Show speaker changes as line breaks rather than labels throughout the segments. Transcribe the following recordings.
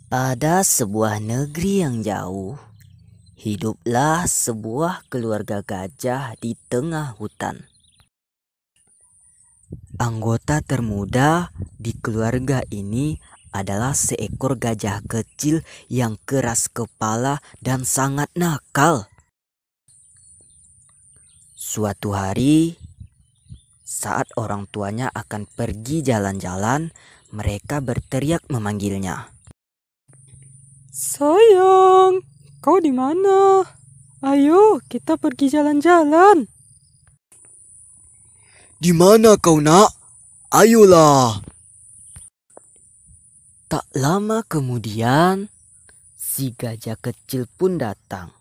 Pada sebuah negeri yang jauh, hiduplah sebuah keluarga gajah di tengah hutan. Anggota termuda di keluarga ini adalah seekor gajah kecil yang keras kepala dan sangat nakal. Suatu hari, saat orang tuanya akan pergi jalan-jalan, mereka berteriak memanggilnya.
Sayang, kau di mana? Ayo, kita pergi jalan-jalan.
Di mana kau nak? Ayolah.
Tak lama kemudian, si gajah kecil pun datang.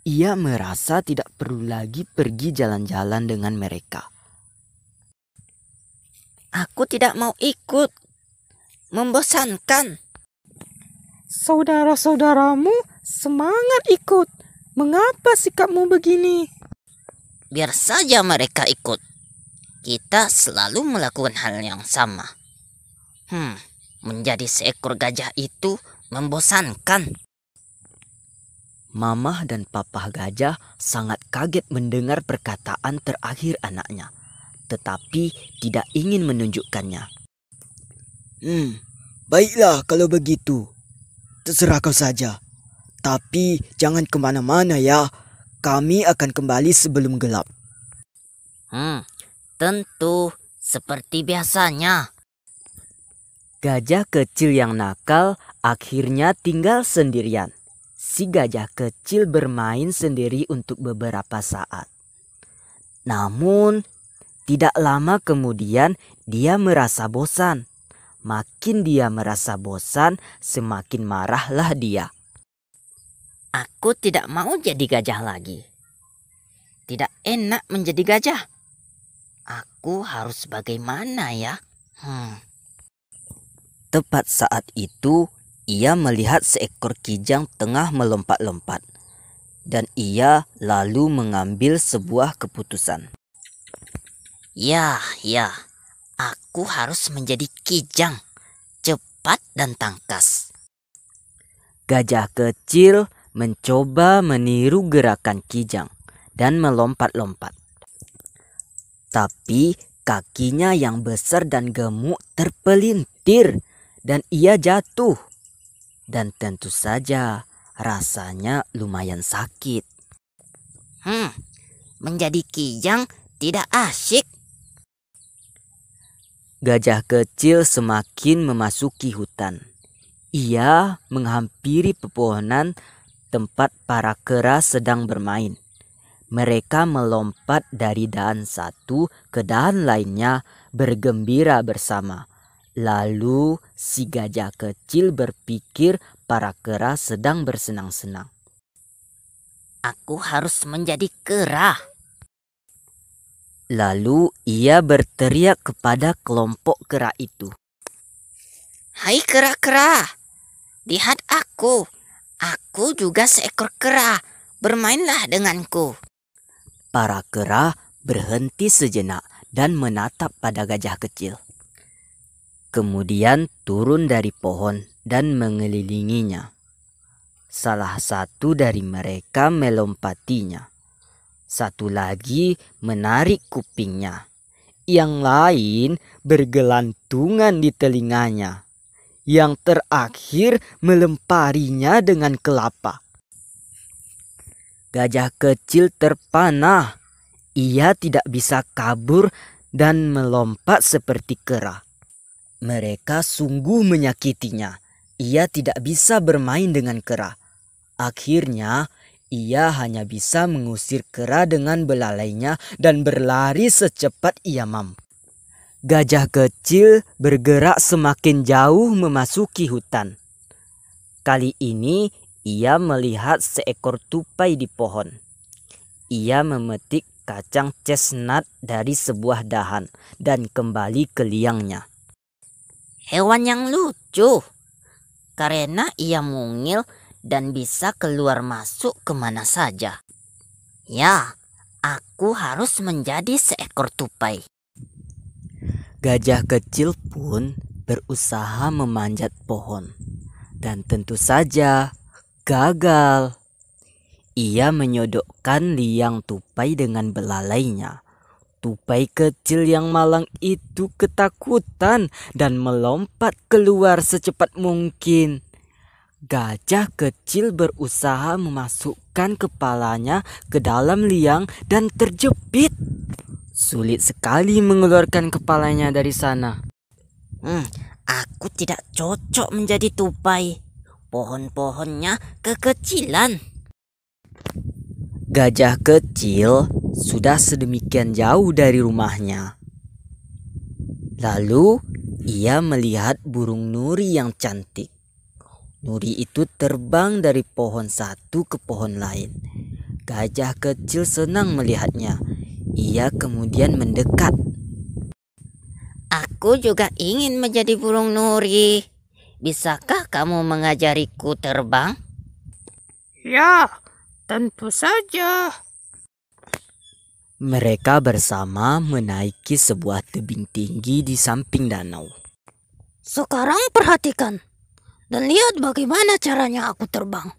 Ia merasa tidak perlu lagi pergi jalan-jalan dengan mereka.
Aku tidak mau ikut. Membosankan.
Saudara-saudaramu semangat ikut. Mengapa sikapmu begini?
Biar saja mereka ikut. Kita selalu melakukan hal yang sama. Menjadi seekor gajah itu membosankan.
Mamah dan papah gajah sangat kaget mendengar perkataan terakhir anaknya, tetapi tidak ingin menunjukkannya.
Baiklah kalau begitu. Terserah kau saja. Tapi jangan kemana-mana ya. Kami akan kembali sebelum gelap.
Tentu seperti biasanya.
Gajah kecil yang nakal akhirnya tinggal sendirian. Si gajah kecil bermain sendiri untuk beberapa saat. Namun, tidak lama kemudian dia merasa bosan. Makin dia merasa bosan, semakin marahlah dia.
Aku tidak mau jadi gajah lagi. Tidak enak menjadi gajah. Aku harus bagaimana ya?
Tepat saat itu, ia melihat seekor kijang tengah melompat-lompat. Dan ia lalu mengambil sebuah keputusan.
Ya. Aku harus menjadi kijang. Cepat dan tangkas.
Gajah kecil mencoba meniru gerakan kijang dan melompat-lompat. Tapi kakinya yang besar dan gemuk terpelintir dan ia jatuh. Dan tentu saja rasanya lumayan sakit.
Menjadi kijang tidak asyik.
Gajah kecil semakin memasuki hutan. Ia menghampiri pepohonan tempat para kera sedang bermain. Mereka melompat dari dahan satu ke dahan lainnya bergembira bersama. Lalu si gajah kecil berpikir para kera sedang bersenang-senang.
Aku harus menjadi kera.
Lalu ia berteriak kepada kelompok kera itu.
Hai kera-kera, lihat aku. Aku juga seekor kera. Bermainlah denganku.
Para kera berhenti sejenak dan menatap pada gajah kecil. Kemudian turun dari pohon dan mengelilinginya. Salah satu dari mereka melompatinya. Satu lagi menarik kupingnya. Yang lain bergelantungan di telinganya. Yang terakhir melemparinya dengan kelapa. Gajah kecil terpanah. Ia tidak bisa kabur dan melompat seperti kera. Mereka sungguh menyakitinya. Ia tidak bisa bermain dengan kera. Akhirnya, ia hanya bisa mengusir kera dengan belalainya dan berlari secepat ia mampu. Gajah kecil bergerak semakin jauh memasuki hutan. Kali ini ia melihat seekor tupai di pohon. Ia memetik kacang chestnut dari sebuah dahan dan kembali ke liangnya.
Hewan yang lucu. Karena ia mungil dan bisa keluar masuk kemana saja. Ya, aku harus menjadi seekor tupai.
Gajah kecil pun berusaha memanjat pohon. Dan tentu saja gagal. Ia menyodokkan liang tupai dengan belalainya. Tupai kecil yang malang itu ketakutan dan melompat keluar secepat mungkin. Gajah kecil berusaha memasukkan kepalanya ke dalam liang dan terjepit. Sulit sekali mengeluarkan kepalanya dari sana.
Aku tidak cocok menjadi tupai. Pohon-pohonnya kekecilan.
Gajah kecil sudah sedemikian jauh dari rumahnya. Lalu ia melihat burung nuri yang cantik. Nuri itu terbang dari pohon satu ke pohon lain. Gajah kecil senang melihatnya. Ia kemudian mendekat.
Aku juga ingin menjadi burung nuri. Bisakah kamu mengajariku terbang?
Ya, tentu saja.
Mereka bersama menaiki sebuah tebing tinggi di samping danau.
Sekarang perhatikan dan lihat bagaimana caranya aku terbang.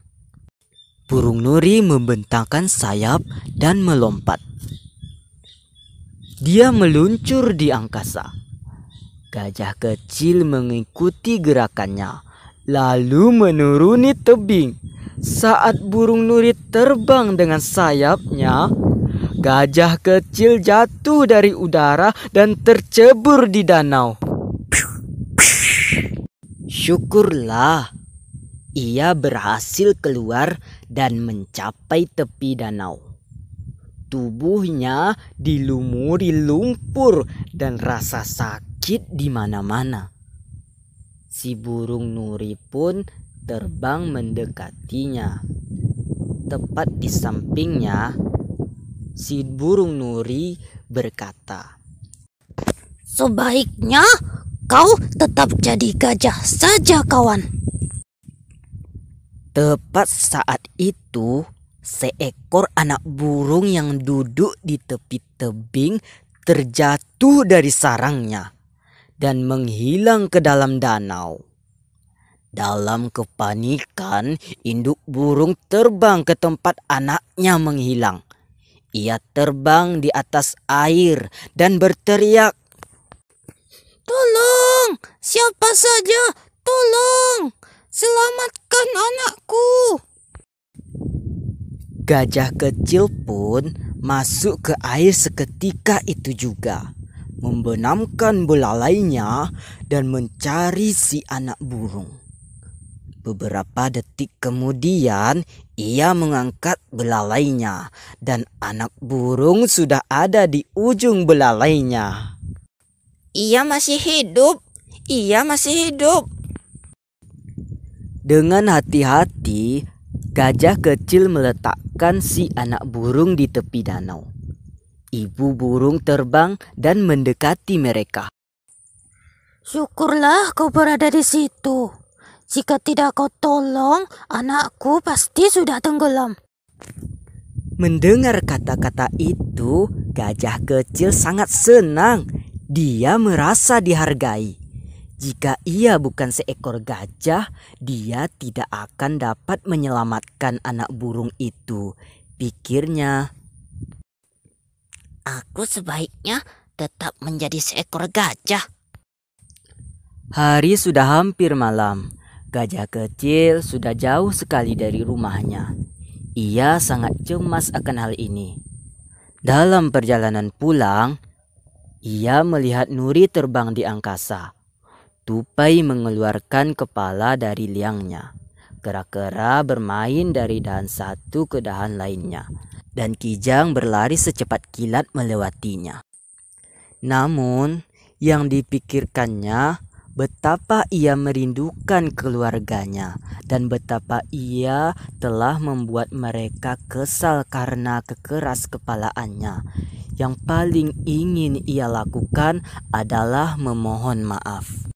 Burung nuri membentangkan sayap dan melompat. Dia meluncur di angkasa. Gajah kecil mengikuti gerakannya, lalu menuruni tebing. Saat burung nuri terbang dengan sayapnya, gajah kecil jatuh dari udara dan tercebur di danau. Syukurlah, ia berhasil keluar dan mencapai tepi danau. Tubuhnya dilumuri lumpur dan rasa sakit di mana-mana. Si burung nuri pun terbang mendekatinya. Tepat di sampingnya, si burung nuri berkata,
Sebaiknya kau tetap jadi gajah saja, kawan.
Tepat saat itu, seekor anak burung yang duduk di tepi tebing terjatuh dari sarangnya dan menghilang ke dalam danau. Dalam kepanikan, induk burung terbang ke tempat anaknya menghilang. Ia terbang di atas air dan berteriak,
Tolong, siapa saja, tolong, selamatkan anakku.
Gajah kecil pun masuk ke air seketika itu juga, membenamkan belalainya dan mencari si anak burung. Beberapa detik kemudian, ia mengangkat belalainya dan anak burung sudah ada di ujung belalainya.
Ia masih hidup, ia masih hidup.
Dengan hati-hati, gajah kecil meletakkan si anak burung di tepi danau. Ibu burung terbang dan mendekati mereka.
Syukurlah kau berada di situ. Jika tidak kau tolong, anakku pasti sudah tenggelam.
Mendengar kata-kata itu, gajah kecil sangat senang. Dia merasa dihargai. Jika ia bukan seekor gajah, dia tidak akan dapat menyelamatkan anak burung itu, pikirnya.
Aku sebaiknya tetap menjadi seekor gajah.
Hari sudah hampir malam. Gajah kecil sudah jauh sekali dari rumahnya. Ia sangat cemas akan hal ini. Dalam perjalanan pulang, ia melihat nuri terbang di angkasa. Tupai mengeluarkan kepala dari liangnya. Kera-kera bermain dari dahan satu ke dahan lainnya. Dan kijang berlari secepat kilat melewatinya. Namun, yang dipikirkannya betapa ia merindukan keluarganya dan betapa ia telah membuat mereka kesal karena kekeras kepalaannya. Yang paling ingin ia lakukan adalah memohon maaf.